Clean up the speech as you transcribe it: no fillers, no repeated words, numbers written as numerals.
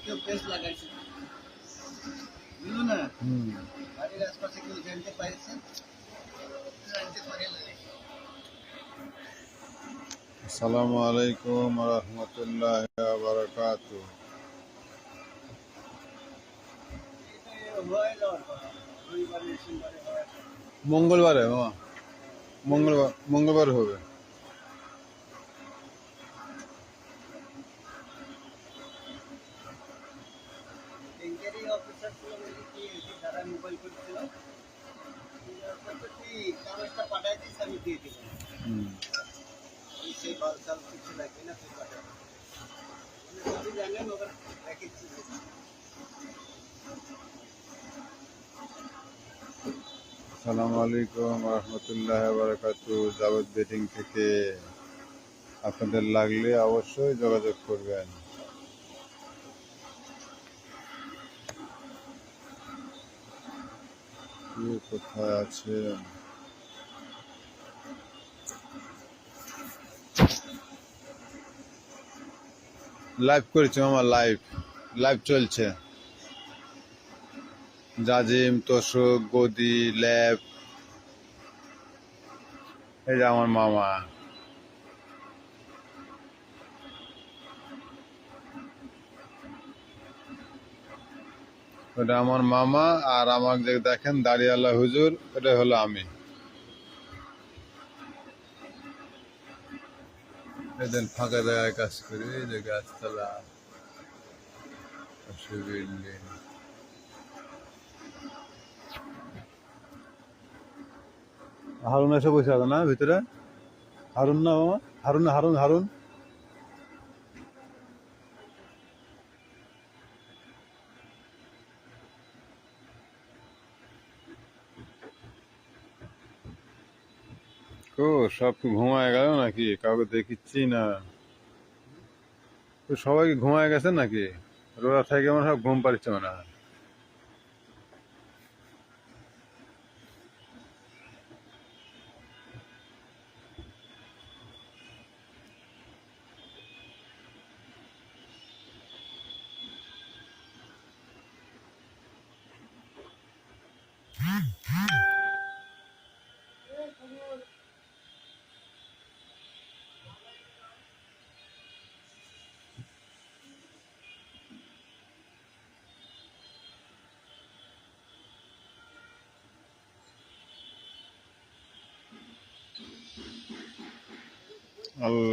কেউ পেজ লাগাইছে বুঝলো না বাড়ির আশপাশে কেউ জানতে পারছে জানতে পারে না। আসসালামু আলাইকুম ওয়া রাহমাতুল্লাহি ওয়া বারাকাতুহু। মঙ্গলবারে মামা, মঙ্গলবার হবে। ব্যাংকেরই অফিসার ছিল বলে কি যারা মোবাইল করছিল কাগজটা পাঠাই দিস আমি দিয়ে দিব সেই বাল চাল কিছু লাগবে না তুই পাঠাবো যদি জানেন ওরা রেখেছি। আসসালামু আলাইকুম ওয়া রাহমাতুল্লাহি ওয়া বারাকাতুহু। জাভেদ বেটিং থেকে আপনাদের লাগলে অবশ্যই যোগাযোগ করবেন। কে কোথায় আছেন? লাইভ করেছি মামা, লাইভ চলছে। জাজিম, তোষক, গদি, ল্যাব, এই যে আমার মামা। ওটা আমার মামা, আর আমাকে যে দেখেন দাড়িওয়ালা হুজুর, এটা হলো আমি। এদের ফাঁকা জায়গায় কাজ করি, এই যে গাছতলা, বিল্ডিং। হারুন এসে বসে আছে না ভিতরে? হারুন না মামা? হারুন। ও সব কি ঘুমায় গেল নাকি? কাউকে দেখিচ্ছি না। তো সবাই কি ঘুমায় গেছে নাকি? রোজা থেকে মনে হয় ঘুম পাচ্ছে মনে হয়। আল্লাহ